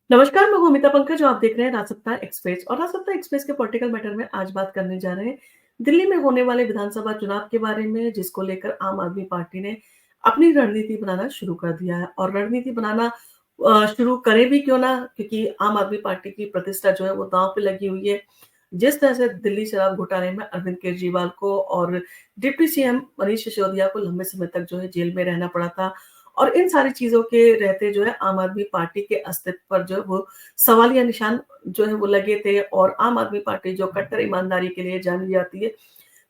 नमस्कार, मैं हूँ अमिता पंकज और आप देख रहे हैं राजसत्ता एक्सप्रेस और राजसत्ता एक्सप्रेस के पॉलिटिकल मैटर में आज बात करने जा रहे हैं दिल्ली में होने वाले विधानसभा चुनाव के बारे में, जिसको लेकर आम आदमी पार्टी ने अपनी रणनीति बनाना शुरू कर दिया है और रणनीति बनाना शुरू करे भी क्यों ना, क्योंकि आम आदमी पार्टी की प्रतिष्ठा जो है वो दांव पे लगी हुई है। जिस तरह से दिल्ली शराब घोटाले में अरविंद केजरीवाल को और डिप्टी सीएम मनीष सिसोदिया को लंबे समय तक जो है जेल में रहना पड़ा था और इन सारी चीज़ों के रहते जो है आम आदमी पार्टी के अस्तित्व पर जो है वो सवालिया निशान जो है वो लगे थे और आम आदमी पार्टी जो कट्टर ईमानदारी के लिए जानी जाती है,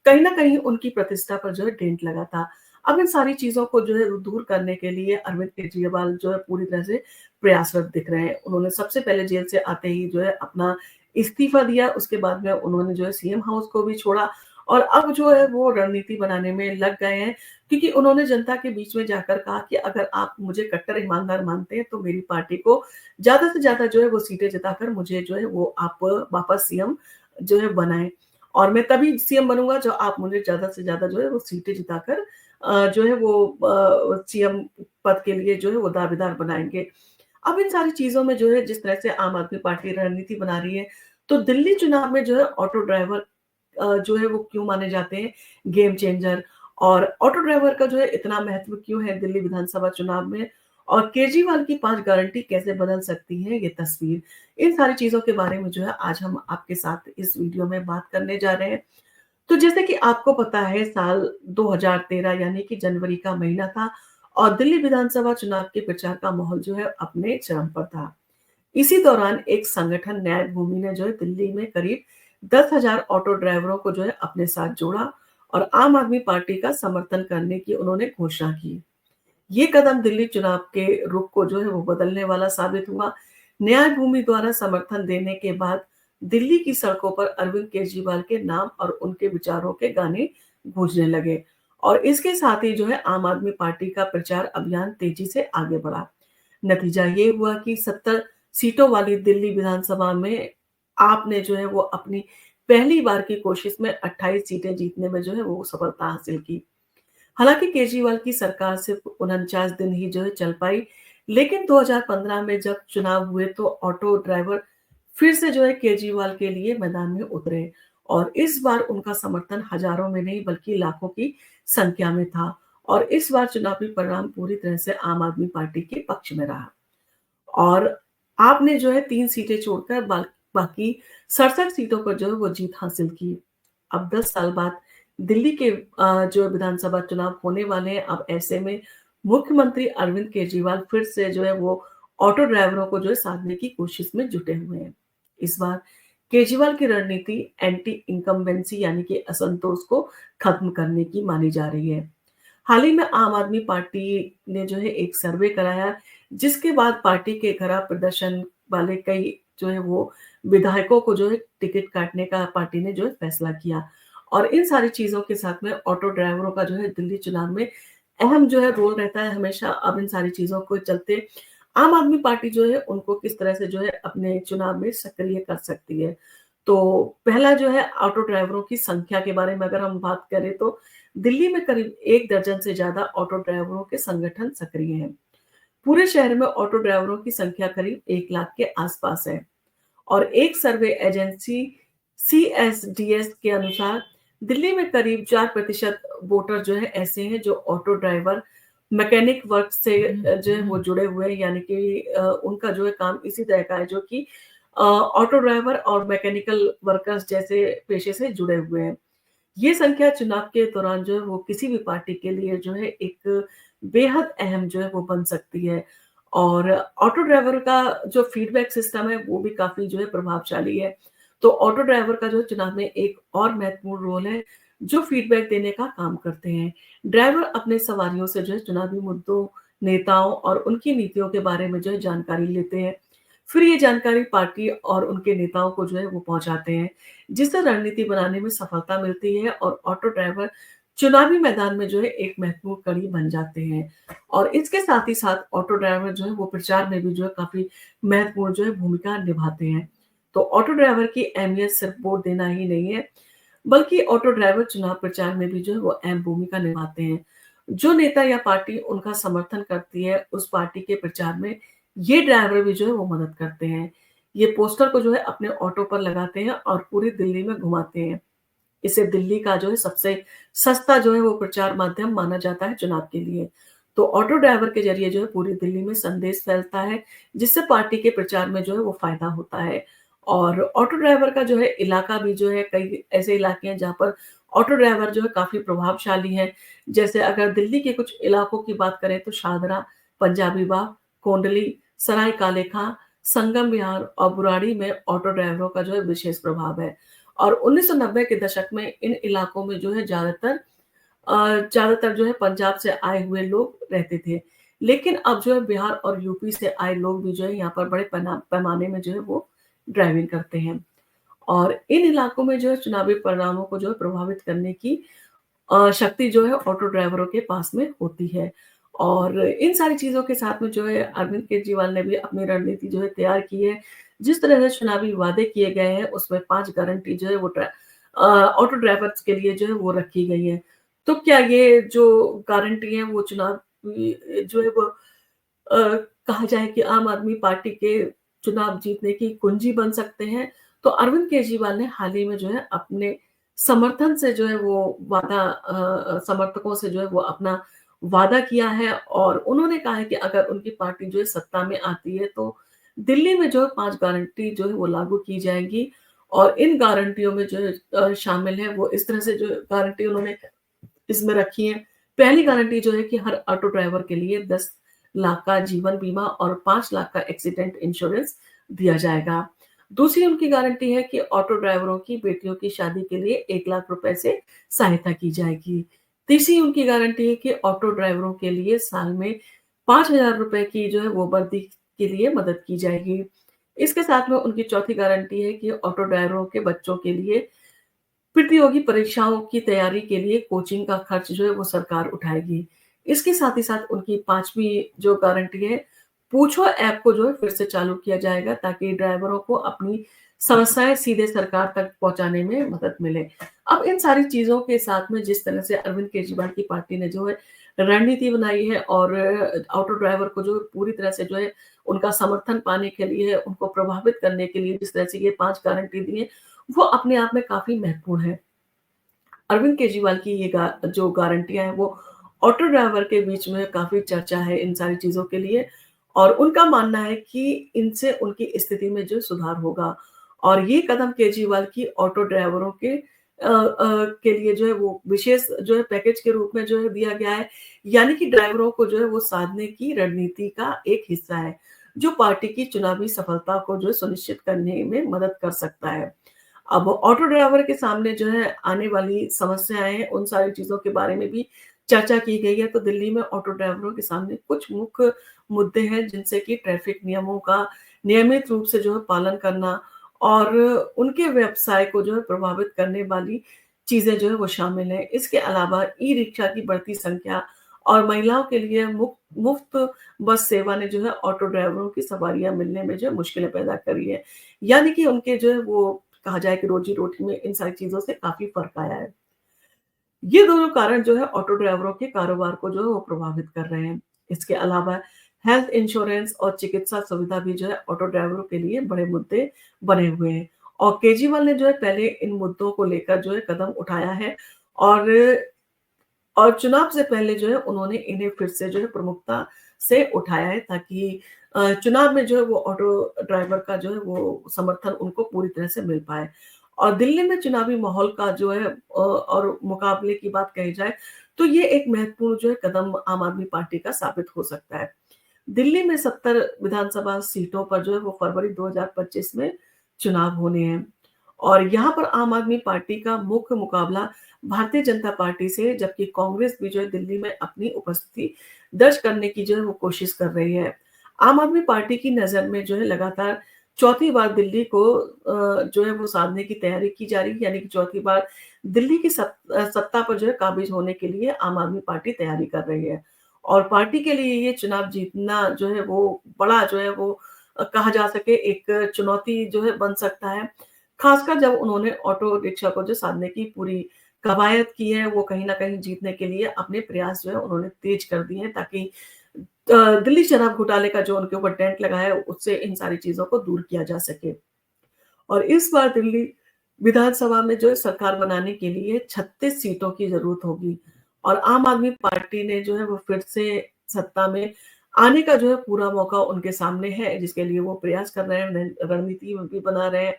कहीं न कहीं उनकी प्रतिष्ठा पर जो है डेंट लगा था। अब इन सारी चीज़ों को जो है दूर करने के लिए अरविंद केजरीवाल जो है पूरी तरह से प्रयासरत दिख रहे हैं। उन्होंने सबसे पहले जेल से आते ही जो है अपना इस्तीफ़ा दिया, उसके बाद में उन्होंने जो है सीएम हाउस को भी छोड़ा और अब जो है वो रणनीति बनाने में लग गए हैं, क्योंकि उन्होंने जनता के बीच में जाकर कहा कि अगर आप मुझे कट्टर ईमानदार मानते हैं, तो मेरी पार्टी को ज़्यादा से ज़्यादा जो है वो सीटें जिताकर मुझे जो है वो आप वापस सीएम जो है बनाएँ। और मैं तभी सीएम बनूँगा जब आप मुझे ज़्यादा से ज़्यादा जो है वो सीटें जिताकर जो है वो सीएम पद के लिए जो है वो दावेदार बनाएँगे। अब इन सारी चीज़ों में जो है जिस तरह से आम आदमी पार्टी रणनीति बना रही है, तो दिल्ली चुनाव में जो है ऑटो ड्राइवर जो है वो क्यों माने जाते हैं गेम चेंजर और ऑटो ड्राइवर का जो है इतना महत्व क्यों है दिल्ली विधानसभा चुनाव में और केजरीवाल की 5 गारंटी कैसे बदल सकती है ये तस्वीर। इन सारी चीज़ों के बारे में जो है आज हम आपके साथ इस वीडियो में बात करने जा रहे हैं। तो जैसे कि आपको पता है साल 2013 यानी कि जनवरी का महीना था और दिल्ली विधानसभा चुनाव के प्रचार का माहौल जो है अपने चरम पर था। इसी दौरान एक संगठन न्याय भूमि ने जो है दिल्ली में करीब 10,000 ऑटो ड्राइवरों को जो है अपने साथ जोड़ा और आम आदमी पार्टी का समर्थन करने की उन्होंने घोषणा की। ये कदम दिल्ली चुनाव के रुख को जो है वो बदलने वाला साबित हुआ। न्याय भूमि द्वारा समर्थन देने के बाद दिल्ली की सड़कों पर अरविंद केजरीवाल के नाम और उनके विचारों के गाने गूंजने लगे और इसके साथ ही जो है आम आदमी पार्टी का प्रचार अभियान तेजी से आगे बढ़ा। नतीजा ये हुआ कि 70 सीटों वाली दिल्ली विधानसभा में आपने जो है वो अपनी पहली बार की कोशिश में 28 सीटें जीतने में जो है वो सफलता हासिल की। हालाँकि केजरीवाल की सरकार सिर्फ 49 दिन ही जो है चल पाई, लेकिन 2015 में जब चुनाव हुए तो ऑटो ड्राइवर फिर से जो है केजरीवाल के लिए मैदान में उतरे और इस बार उनका समर्थन हजारों में नहीं बल्कि लाखों की संख्या में था और इस बार चुनावी परिणाम पूरी तरह से आम आदमी पार्टी के पक्ष में रहा। और आपने जो है 3 सीटें छोड़कर बाकी 67 सीटों पर जो है वो जीत हासिल की। अब 10 साल बाद दिल्ली के जो विधानसभा चुनाव होने वाले हैं, अब ऐसे में मुख्यमंत्री अरविंद केजरीवाल फिर से जो है वो ऑटो ड्राइवरों को जो है साधने की कोशिश में जुटे हुए हैं। इस बार केजरीवाल की रणनीति एंटी इनकम्बेंसी यानी कि असंतोष को खत्म करने की मानी जा रही है। हाल ही में आम आदमी पार्टी ने जो है एक सर्वे कराया, जिसके बाद पार्टी के खराब प्रदर्शन वाले कई जो है वो विधायकों को जो है टिकट काटने का पार्टी ने जो है फैसला किया। और इन सारी चीज़ों के साथ में ऑटो ड्राइवरों का जो है दिल्ली चुनाव में अहम जो है रोल रहता है हमेशा। अब इन सारी चीज़ों को चलते आम आदमी पार्टी जो है उनको किस तरह से जो है अपने चुनाव में सक्रिय कर सकती है। तो पहला जो है ऑटो ड्राइवरों की संख्या के बारे में अगर हम बात करें तो दिल्ली में करीब 1 दर्जन से ज़्यादा ऑटो ड्राइवरों के संगठन सक्रिय हैं। पूरे शहर में ऑटो ड्राइवरों की संख्या करीब 1 लाख के आसपास है और एक सर्वे एजेंसी सीएसडीएस के अनुसार दिल्ली में करीब 4% वोटर जो है ऐसे हैं जो ऑटो ड्राइवर मैकेनिक वर्क से जो है वो जुड़े हुए हैं, यानी कि उनका जो है काम इसी तरह का है जो कि ऑटो ड्राइवर और मैकेनिकल वर्कर्स जैसे पेशे से जुड़े हुए हैं। ये संख्या चुनाव के दौरान जो है वो किसी भी पार्टी के लिए जो है एक बेहद अहम जो है वो बन सकती है और ऑटो ड्राइवर का जो फीडबैक सिस्टम है वो भी काफ़ी जो है प्रभावशाली है। तो ऑटो ड्राइवर का जो है चुनाव में एक और महत्वपूर्ण रोल है, जो फीडबैक देने का काम करते हैं। ड्राइवर अपने सवारियों से जो है चुनावी मुद्दों, नेताओं और उनकी नीतियों के बारे में जो है जानकारी लेते हैं। फिर ये जानकारी पार्टी और उनके नेताओं को जो है वो पहुँचाते हैं, जिससे रणनीति बनाने में सफलता मिलती है और ऑटो ड्राइवर चुनावी मैदान में जो है एक महत्वपूर्ण कड़ी बन जाते हैं। और इसके साथ ही साथ ऑटो ड्राइवर जो है वो प्रचार में भी जो है काफ़ी महत्वपूर्ण जो है भूमिका निभाते हैं। तो ऑटो ड्राइवर की अहमियत सिर्फ वोट देना ही नहीं है, बल्कि ऑटो ड्राइवर चुनाव प्रचार में भी जो है वो अहम भूमिका निभाते हैं। जो नेता या पार्टी उनका समर्थन करती है, उस पार्टी के प्रचार में ये ड्राइवर भी जो है वो मदद करते हैं। ये पोस्टर को जो है अपने ऑटो पर लगाते हैं और पूरी दिल्ली में घुमाते हैं। इसे दिल्ली का जो है सबसे सस्ता जो है वो प्रचार माध्यम माना जाता है चुनाव के लिए। तो ऑटो ड्राइवर के ज़रिए जो है पूरी दिल्ली में संदेश फैलता है, जिससे पार्टी के प्रचार में जो है वो फ़ायदा होता है। और ऑटो ड्राइवर का जो है इलाका भी जो है कई ऐसे इलाके हैं जहाँ पर ऑटो ड्राइवर जो है काफ़ी प्रभावशाली हैं। जैसे अगर दिल्ली के कुछ इलाकों की बात करें तो शादरा, पंजाबी बाग, कोंडली, सराय काले खां, संगम विहार और बुराड़ी में ऑटो ड्राइवरों का जो है विशेष प्रभाव है। और 1990 के दशक में इन इलाकों में जो है ज़्यादातर जो है पंजाब से आए हुए लोग रहते थे। लेकिन अब जो है बिहार और यूपी से आए लोग भी जो है यहाँ पर बड़े पैमाने में जो है वो ड्राइविंग करते हैं। और इन इलाकों में जो है चुनावी परिणामों को जो है प्रभावित करने की शक्ति जो है ऑटो ड्राइवरों के पास में होती है। और इन सारी चीज़ों के साथ में जो है अरविंद केजरीवाल ने भी अपनी रणनीति जो है तैयार की है। जिस तरह से चुनावी वादे किए गए हैं उसमें 5 गारंटी जो है वो ऑटो ड्राइवर्स के लिए जो है वो रखी गई है। तो क्या ये जो गारंटी है वो चुनावी जो है वो कहा जाए कि आम आदमी पार्टी के चुनाव जीतने की कुंजी बन सकते हैं? तो अरविंद केजरीवाल ने हाल ही में जो है अपने समर्थन से जो है वो समर्थकों से जो है वो अपना वादा किया है और उन्होंने कहा है कि अगर उनकी पार्टी जो है सत्ता में आती है तो दिल्ली में जो है 5 गारंटी जो है वो लागू की जाएँगी और इन गारंटियों में जो है शामिल है वो इस तरह से जो गारंटी उन्होंने इसमें रखी है। पहली गारंटी जो है कि हर ऑटो ड्राइवर के लिए 10 लाख का जीवन बीमा और 5 लाख का एक्सीडेंट इंश्योरेंस दिया जाएगा। दूसरी उनकी गारंटी है कि ऑटो ड्राइवरों की बेटियों की शादी के लिए 1 लाख रुपए से सहायता की जाएगी। तीसरी उनकी गारंटी है कि ऑटो ड्राइवरों के लिए साल में 5,000 रुपए की जो है वो वर्दी के लिए मदद की जाएगी। इसके साथ में उनकी चौथी गारंटी है कि ऑटो ड्राइवरों के बच्चों के लिए प्रतियोगी परीक्षाओं की तैयारी के लिए कोचिंग का खर्च जो है वो सरकार उठाएगी। इसके साथ ही साथ उनकी 5वीं जो गारंटी है, पूछो ऐप को जो है फिर से चालू किया जाएगा ताकि ड्राइवरों को अपनी समस्याएँ सीधे सरकार तक पहुँचाने में मदद मिले। अब इन सारी चीज़ों के साथ में जिस तरह से अरविंद केजरीवाल की पार्टी ने जो है रणनीति बनाई है और ऑटो ड्राइवर को जो पूरी तरह से जो है उनका समर्थन पाने के लिए, उनको प्रभावित करने के लिए जिस तरह से ये 5 गारंटी दी है, वो अपने आप में काफ़ी महत्वपूर्ण है। अरविंद केजरीवाल की ये जो गारंटियाँ हैं वो ऑटो ड्राइवर के बीच में काफ़ी चर्चा है इन सारी चीज़ों के लिए और उनका मानना है कि इनसे उनकी स्थिति में जो सुधार होगा और ये कदम केजरीवाल की ऑटो ड्राइवरों के लिए जो है वो विशेष जो है पैकेज के रूप में जो है दिया गया है। यानी कि ड्राइवरों को जो है वो साधने की रणनीति का एक हिस्सा है, जो पार्टी की चुनावी सफलता को जो है सुनिश्चित करने में मदद कर सकता है। अब ऑटो ड्राइवर के सामने जो है आने वाली समस्याएँ हैं, उन सारी चीज़ों के बारे में भी चर्चा की गई है। तो दिल्ली में ऑटो ड्राइवरों के सामने कुछ मुख्य मुद्दे हैं जिनसे कि ट्रैफ़िक नियमों का नियमित रूप से जो है पालन करना और उनके व्यवसाय को जो है प्रभावित करने वाली चीज़ें जो है वो शामिल हैं। इसके अलावा ई-रिक्शा की बढ़ती संख्या और महिलाओं के लिए मुफ्त बस सेवा ने जो है ऑटो ड्राइवरों की सवारियाँ मिलने में जो है मुश्किलें पैदा करी है। यानी कि उनके जो है वो कहा जाए कि रोज़ी-रोटी में इन सारी चीज़ों से काफ़ी फ़र्क आया है। ये दोनों कारण जो है ऑटो ड्राइवरों के कारोबार को जो है वो प्रभावित कर रहे हैं। इसके अलावा हेल्थ इंश्योरेंस और चिकित्सा सुविधा भी जो है ऑटो ड्राइवरों के लिए बड़े मुद्दे बने हुए हैं। और केजरीवाल ने जो है पहले इन मुद्दों को लेकर जो है कदम उठाया है और चुनाव से पहले जो है उन्होंने इन्हें फिर से जो है प्रमुखता से उठाया है ताकि चुनाव में जो है वो ऑटो ड्राइवर का जो है वो समर्थन उनको पूरी तरह से मिल पाए। और दिल्ली में चुनावी माहौल का जो है और मुकाबले की बात कही जाए तो ये एक महत्वपूर्ण जो है कदम आम आदमी पार्टी का साबित हो सकता है। दिल्ली में 70 विधानसभा सीटों पर जो है वो फरवरी 2025 में चुनाव होने हैं और यहाँ पर आम आदमी पार्टी का मुख्य मुकाबला भारतीय जनता पार्टी से जबकि कांग्रेस भी जो है दिल्ली में अपनी उपस्थिति दर्ज करने की जो है वो कोशिश कर रही है। आम आदमी पार्टी की नज़र में जो है लगातार चौथी बार दिल्ली को जो है वो साधने की तैयारी की जा रही है यानी कि चौथी बार दिल्ली की सत्ता पर जो है काबिज होने के लिए आम आदमी पार्टी तैयारी कर रही है। और पार्टी के लिए ये चुनाव जीतना जो है वो बड़ा जो है वो कहा जा सके एक चुनौती जो है बन सकता है। खासकर जब उन्होंने ऑटो रिक्शा को जो साधने की पूरी कवायद की है, वो कहीं न कहीं जीतने के लिए अपने प्रयास जो है उन्होंने तेज़ कर दिए हैं ताकि दिल्ली शराब घोटाले का जो उनके ऊपर टेंट लगा है, उससे इन सारी चीज़ों को दूर किया जा सके। और इस बार दिल्ली विधानसभा में जो है सरकार बनाने के लिए 36 सीटों की ज़रूरत होगी और आम आदमी पार्टी ने जो है वो फिर से सत्ता में आने का जो है पूरा मौका उनके सामने है, जिसके लिए वो प्रयास कर रहे हैं, रणनीति भी बना रहे हैं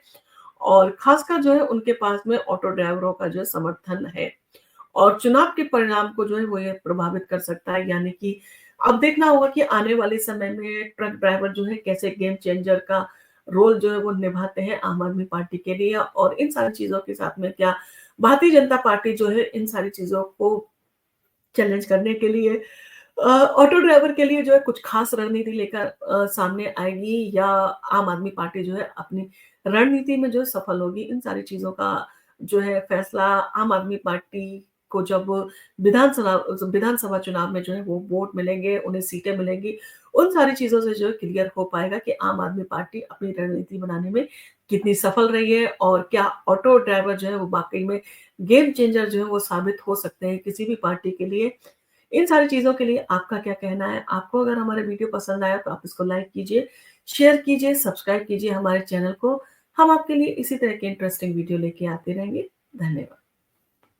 और खासकर जो है उनके पास में ऑटो ड्राइवरों का जो है समर्थन है। और चुनाव के परिणाम को जो है वो ये प्रभावित कर सकता है, यानी कि अब देखना होगा कि आने वाले समय में ट्रक ड्राइवर जो है कैसे गेम चेंजर का रोल जो है वो निभाते हैं आम आदमी पार्टी के लिए और इन सारी चीज़ों के साथ में क्या भारतीय जनता पार्टी जो है इन सारी चीज़ों को चैलेंज करने के लिए ऑटो ड्राइवर के लिए जो है कुछ खास रणनीति लेकर सामने आएगी या आम आदमी पार्टी जो है अपनी रणनीति में जो है सफल होगी। इन सारी चीज़ों का जो है फैसला आम आदमी पार्टी को जब विधानसभा चुनाव में जो है वो वोट मिलेंगे, उन्हें सीटें मिलेंगी, उन सारी चीज़ों से जो है क्लियर हो पाएगा कि आम आदमी पार्टी अपनी रणनीति बनाने में कितनी सफल रही है और क्या ऑटो ड्राइवर जो है वो वाक़ई में गेम चेंजर जो है वो साबित हो सकते हैं किसी भी पार्टी के लिए। इन सारी चीज़ों के लिए आपका क्या कहना है? आपको अगर हमारा वीडियो पसंद आया तो आप इसको लाइक कीजिए, शेयर कीजिए, सब्सक्राइब कीजिए हमारे चैनल को। हम आपके लिए इसी तरह के इंटरेस्टिंग वीडियो लेके आते रहेंगे। धन्यवाद।